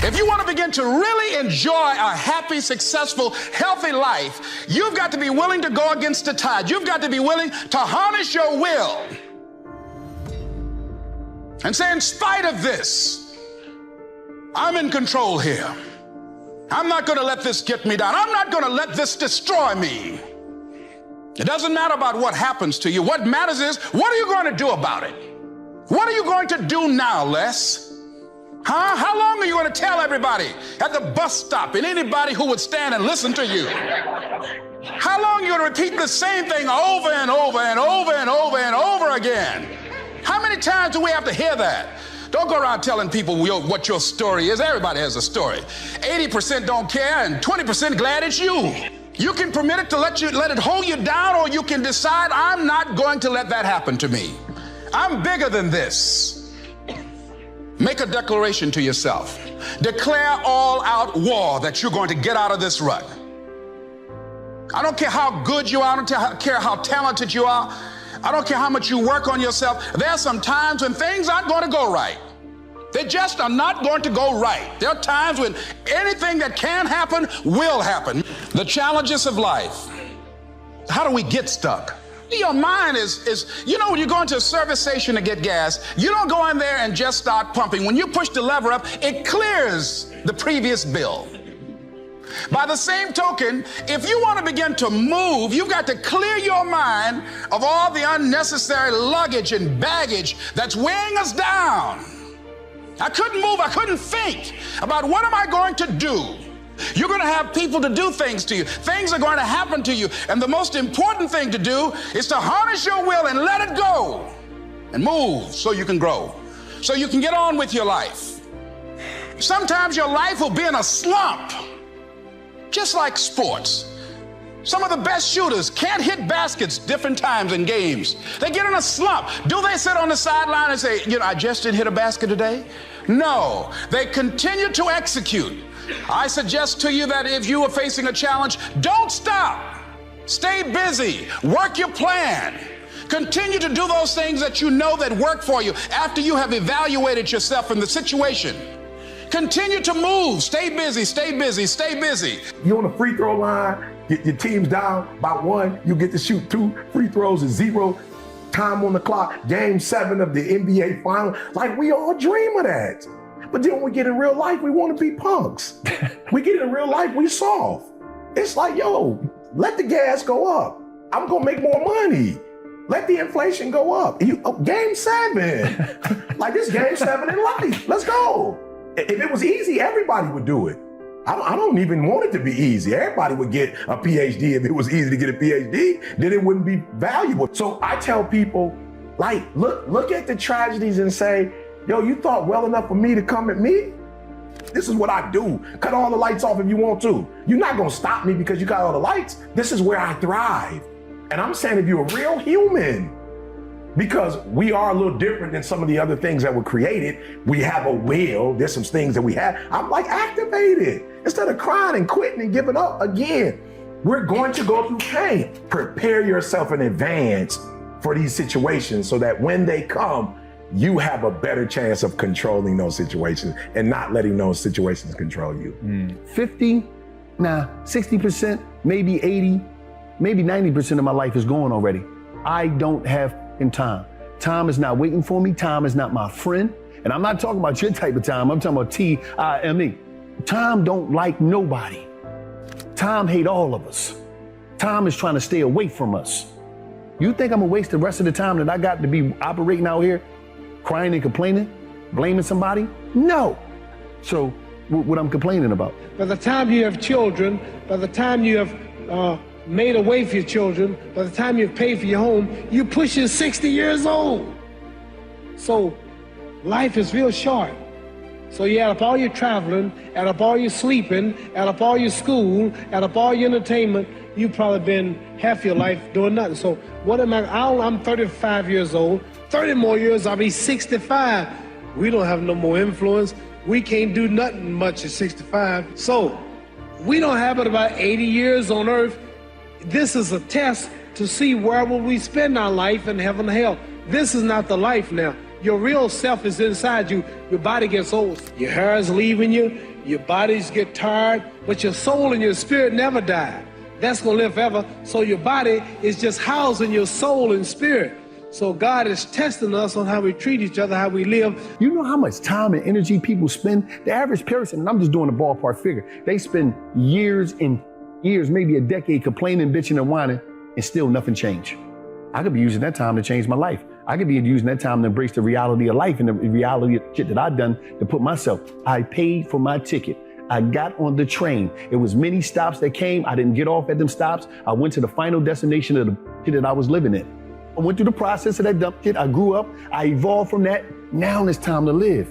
If you want to begin to really enjoy a happy, successful, healthy life, you've got to be willing to go against the tide. You've got to be willing to harness your will and say, in spite of this, I'm in control here. I'm not going to let this get me down. I'm not going to let this destroy me. It doesn't matter about what happens to you. What matters is, what are you going to do about it? What are you going to do now, Les? How long are you going to tell everybody at the bus stop and anybody who would stand and listen to you? How long are you going to repeat the same thing over and over and over and over and over again? How many times do we have to hear that? Don't go around telling people what your story is. Everybody has a story. 80% don't care and 20% glad it's you. You can permit it to let it hold you down, or you can decide, I'm not going to let that happen to me. I'm bigger than this. Make a declaration to yourself. Declare all-out war that you're going to get out of this rut. I don't care how good you are. I don't care how talented you are. I don't care how much you work on yourself. There are some times when things aren't going to go right. They just are not going to go right. There are times when anything that can happen will happen. The challenges of life. How do we get stuck? Your mind is, you know, when you go into a service station to get gas, you don't go in there and just start pumping. When you push the lever up, it clears the previous bill. By the same token, if you want to begin to move, you've got to clear your mind of all the unnecessary luggage and baggage that's weighing us down. I couldn't move, I couldn't think about what am I going to do. You're going to have people to do things to you. Things are going to happen to you. And the most important thing to do is to harness your will and let it go and move so you can grow, so you can get on with your life. Sometimes your life will be in a slump, just like sports. Some of the best shooters can't hit baskets different times in games. They get in a slump. Do they sit on the sideline and say, you know, I just didn't hit a basket today? No, they continue to execute. I suggest to you that if you are facing a challenge, don't stop. Stay busy. Work your plan. Continue to do those things that you know that work for you after you have evaluated yourself in the situation. Continue to move. Stay busy, stay busy, stay busy. You're on the free throw line, your team's down by 1, you get to shoot 2 free throws at 0. Time on the clock, game 7 of the NBA final. Like, we all dream of that. But then when we get in real life, we want to be punks. We get in real life, we soft. It's like, yo, let the gas go up. I'm going to make more money. Let the inflation go up. Game 7. Like, this game 7 in life. Let's go. If it was easy, everybody would do it. I don't even want it to be easy. Everybody would get a PhD. If it was easy to get a PhD, then it wouldn't be valuable. So I tell people, like, look at the tragedies and say, yo, you thought well enough for me to come at me? This is what I do. Cut all the lights off if you want to. You're not gonna stop me because you got all the lights. This is where I thrive. And I'm saying, if you're a real human, because we are a little different than some of the other things that were created. We have a will, there's some things that we have. I'm like, activate it. Instead of crying and quitting and giving up again. We're going to go through pain. Prepare yourself in advance for these situations so that when they come, you have a better chance of controlling those situations and not letting those situations control you. 60%, maybe 80, maybe 90% of my life is gone already. I don't have time. Time is not waiting for me. Time is not my friend. And I'm not talking about your type of time. I'm talking about T-I-M-E. Time don't like nobody. Time hate all of us. Time is trying to stay away from us. You think I'm gonna waste the rest of the time that I got to be operating out here, crying and complaining, blaming somebody? No. So what I'm complaining about? By the time you have children, by the time you have made a way for your children, by the time you've paid for your home, you're pushing 60 years old. So life is real short. So you add up all your traveling, add up all your sleeping, add up all your school, add up all your entertainment, you've probably been half your life doing nothing. So what am I'm 35 years old, 30 more years, I'll be 65. We don't have no more influence. We can't do nothing much at 65. So we don't have but about 80 years on earth. This is a test to see where will we spend our life in heaven and hell. This is not the life now. your real self is inside you. Your body gets old. Your hair is leaving you. Your bodies get tired. But your soul and your spirit never die. That's going to live forever. So your body is just housing your soul and spirit. So God is testing us on how we treat each other, how we live. You know how much time and energy people spend? The average person, and I'm just doing a ballpark figure, they spend years and years, maybe a decade, complaining, bitching, and whining, and still nothing changed. I could be using that time to change my life. I could be using that time to embrace the reality of life and the reality of shit that I've done to put myself. I paid for my ticket. I got on the train. It was many stops that came. I didn't get off at them stops. I went to the final destination of the shit that I was living in. I went through the process of that dumb shit. I grew up. I evolved from that. Now it's time to live.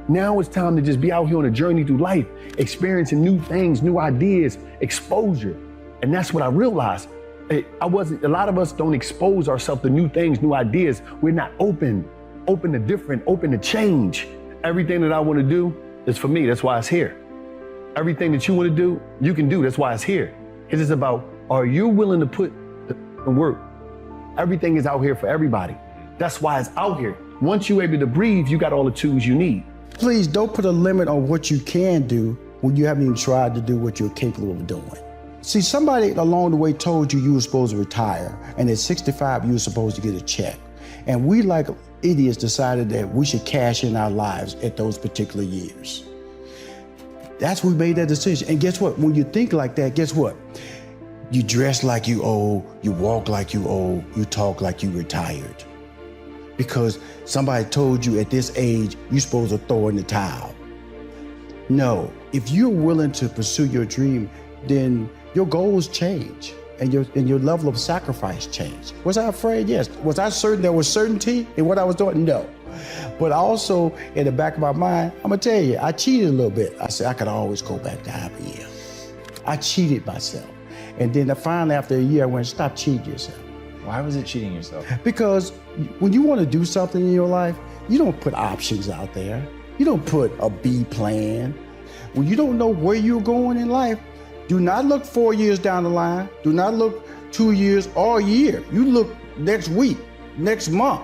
Now it's time to just be out here on a journey through life, experiencing new things, new ideas, exposure. And that's what I realized. A lot of us don't expose ourselves to new things, new ideas. We're not open to different, open to change. Everything that I want to do is for me. That's why it's here. Everything that you want to do, you can do. That's why it's here. It's just about, are you willing to put the work? Everything is out here for everybody. That's why it's out here. Once you're able to breathe, you got all the tools you need. Please don't put a limit on what you can do when you haven't even tried to do what you're capable of doing. See, somebody along the way told you were supposed to retire, and at 65, you were supposed to get a check. And we, like idiots, decided that we should cash in our lives at those particular years. That's when we made that decision. And guess what? When you think like that, guess what? You dress like you old, you walk like you old, you talk like you retired. Because somebody told you at this age, you're supposed to throw in the towel. No, if you're willing to pursue your dream, then your goals change and your level of sacrifice change. Was I afraid? Yes. Was I certain there was certainty in what I was doing? No. But also in the back of my mind, I'm gonna tell you, I cheated a little bit. I said I could always go back to half a year. I cheated myself. And then finally after a year, I went, stop cheating yourself. Why was it cheating yourself? Because when you want to do something in your life, you don't put options out there. You don't put a B plan. When you don't know where you're going in life, do not look 4 years down the line. Do not look 2 years or a year. You look next week, next month.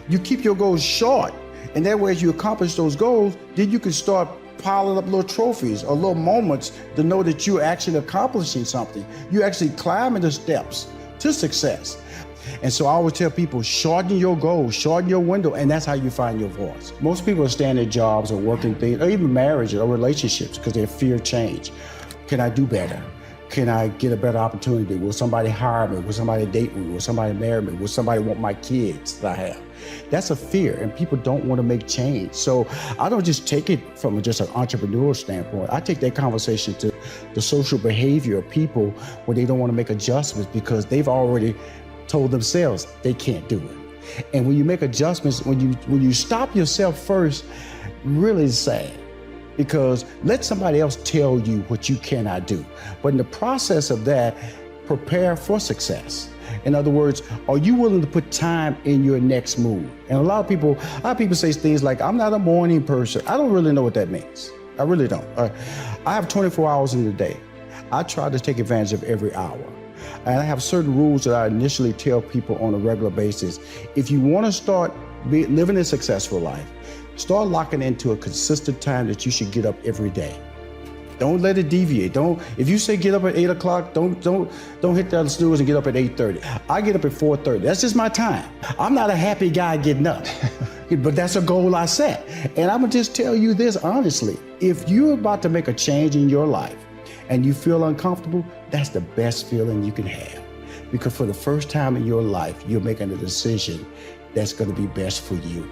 You keep your goals short. And that way, as you accomplish those goals, then you can start piling up little trophies or little moments to know that you're actually accomplishing something. You're actually climbing the steps to success. And so I always tell people, shorten your goals, shorten your window, and that's how you find your voice. Most people are staying at jobs or working things, or even marriage or relationships, because they fear change. Can I do better? Can I get a better opportunity? Will somebody hire me? Will somebody date me? Will somebody marry me? Will somebody want my kids that I have? That's a fear, and people don't want to make change. So I don't just take it from just an entrepreneurial standpoint. I take that conversation to the social behavior of people when they don't want to make adjustments because they've already told themselves they can't do it. And when you make adjustments, when you stop yourself first, really is sad. Because let somebody else tell you what you cannot do. But in the process of that, prepare for success. In other words, are you willing to put time in your next move? And a lot of people say things like, I'm not a morning person. I don't really know what that means. I really don't. I have 24 hours in the day. I try to take advantage of every hour. And I have certain rules that I initially tell people on a regular basis. If you want to start living a successful life, start locking into a consistent time that you should get up every day. Don't let it deviate. If you say get up at 8 o'clock, don't hit the snooze and get up at 8:30. I get up at 4:30. That's just my time. I'm not a happy guy getting up, but that's a goal I set. And I'm gonna just tell you this honestly. If you're about to make a change in your life and you feel uncomfortable, that's the best feeling you can have. Because for the first time in your life, you're making a decision that's gonna be best for you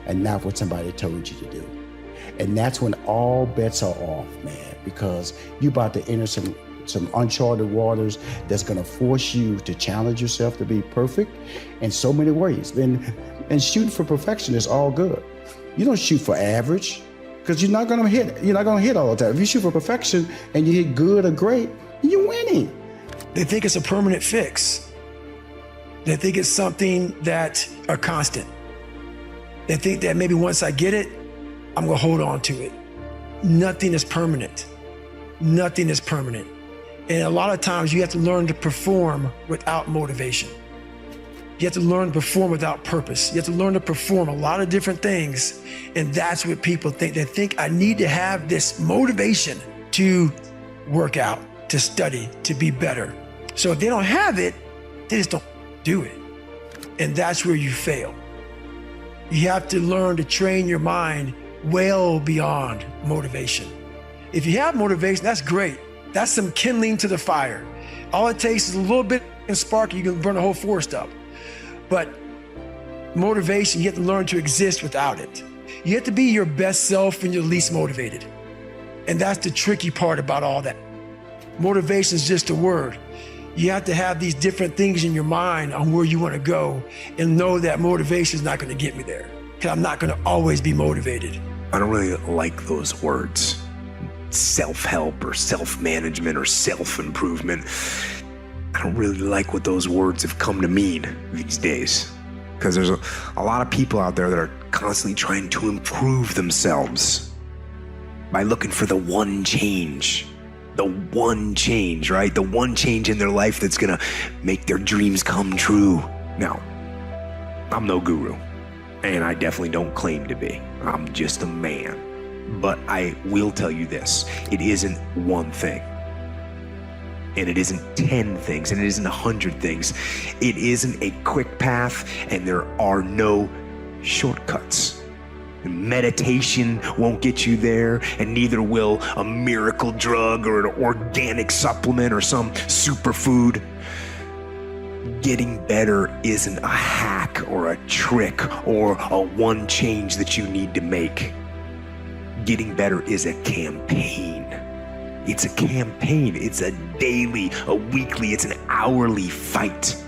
and not what somebody told you to do. And that's when all bets are off, man, because you're about to enter some uncharted waters that's gonna force you to challenge yourself to be perfect in so many ways. And shooting for perfection is all good. You don't shoot for average, because you're not gonna hit all the time. If you shoot for perfection and you hit good or great, you're winning. They think it's a permanent fix. They think it's something that a constant. They think that maybe once I get it, I'm gonna hold on to it. Nothing is permanent. Nothing is permanent. And a lot of times you have to learn to perform without motivation. You have to learn to perform without purpose. You have to learn to perform a lot of different things. And that's what people think. They think I need to have this motivation to work out, to study, to be better. So if they don't have it, they just don't do it. And that's where you fail. You have to learn to train your mind well beyond motivation. If you have motivation, that's great. That's some kindling to the fire. All it takes is a little bit of spark, you can burn a whole forest up. But motivation, you have to learn to exist without it. You have to be your best self when you're least motivated. And that's the tricky part about all that. Motivation is just a word. You have to have these different things in your mind on where you want to go and know that motivation is not going to get me there, because I'm not going to always be motivated. I don't really like those words. Self-help or self-management or self-improvement. I don't really like what those words have come to mean these days, because there's a lot of people out there that are constantly trying to improve themselves by looking for the one change. The one change, right? The one change in their life that's gonna make their dreams come true. Now, I'm no guru, and I definitely don't claim to be. I'm just a man. But I will tell you this, it isn't one thing. And it isn't 10 things, and it isn't 100 things. It isn't a quick path, and there are no shortcuts. Meditation won't get you there, and neither will a miracle drug or an organic supplement or some superfood. Getting better isn't a hack or a trick or a one change that you need to make. Getting better is a campaign. It's a campaign. It's a daily, a weekly, it's an hourly fight.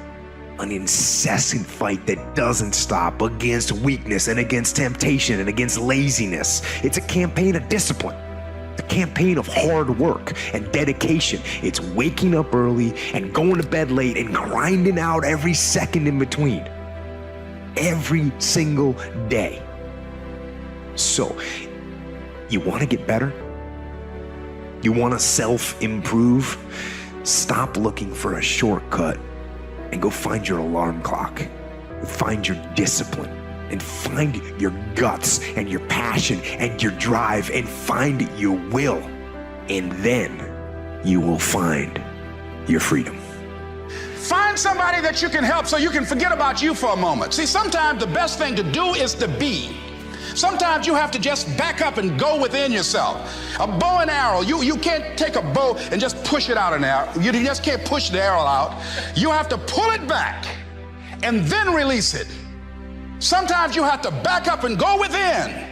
An incessant fight that doesn't stop against weakness and against temptation and against laziness. It's a campaign of discipline. It's a campaign of hard work and dedication. It's waking up early and going to bed late and grinding out every second in between. Every single day. So, you want to get better? You want to self-improve? Stop looking for a shortcut and go find your alarm clock. Find your discipline and find your guts and your passion and your drive and find your will. And then you will find your freedom. Find somebody that you can help so you can forget about you for a moment. See, sometimes the best thing to do is to be. Sometimes you have to just back up and go within yourself. A bow and arrow, you can't take a bow and just push it out an arrow. You just can't push the arrow out. You have to pull it back and then release it. Sometimes you have to back up and go within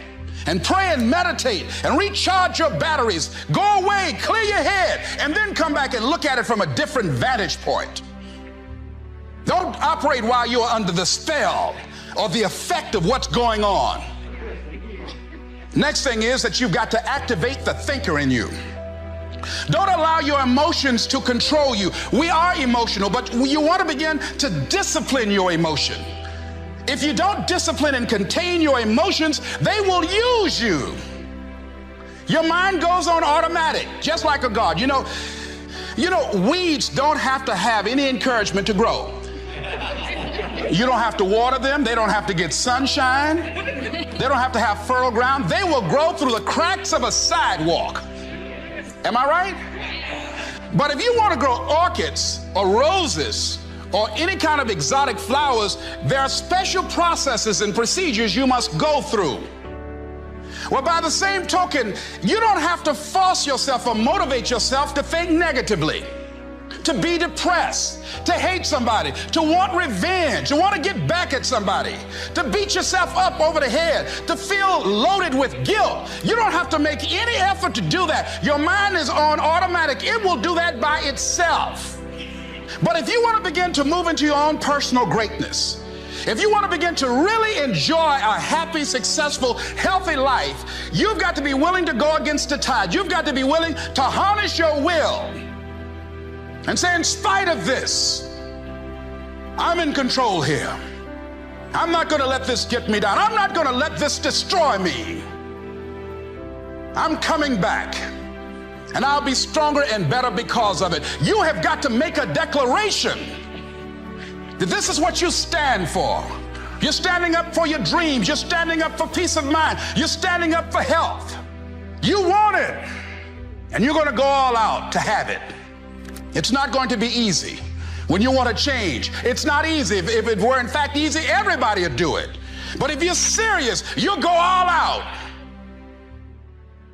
and pray and meditate and recharge your batteries. Go away, clear your head, and then come back and look at it from a different vantage point. Don't operate while you're under the spell or the effect of what's going on. Next thing is that you've got to activate the thinker in you. Don't allow your emotions to control you. We are emotional, but you want to begin to discipline your emotion. If you don't discipline and contain your emotions, they will use you. Your mind goes on automatic, just like a garden. You know, weeds don't have to have any encouragement to grow. You don't have to water them. They don't have to get sunshine. They don't have to have fertile ground. They will grow through the cracks of a sidewalk. Am I right? But if you want to grow orchids or roses or any kind of exotic flowers, there are special processes and procedures you must go through. Well, by the same token, you don't have to force yourself or motivate yourself to think negatively, to be depressed, to hate somebody, to want revenge, to want to get back at somebody, to beat yourself up over the head, to feel loaded with guilt. You don't have to make any effort to do that. Your mind is on automatic. It will do that by itself. But if you want to begin to move into your own personal greatness, if you want to begin to really enjoy a happy, successful, healthy life, you've got to be willing to go against the tide. You've got to be willing to harness your will and say, in spite of this, I'm in control here. I'm not going to let this get me down. I'm not going to let this destroy me. I'm coming back, and I'll be stronger and better because of it. You have got to make a declaration that this is what you stand for. You're standing up for your dreams. You're standing up for peace of mind. You're standing up for health. You want it, and you're going to go all out to have it. It's not going to be easy. When you want to change, it's not easy. If it were in fact easy, everybody would do it. But if you're serious, you'll go all out.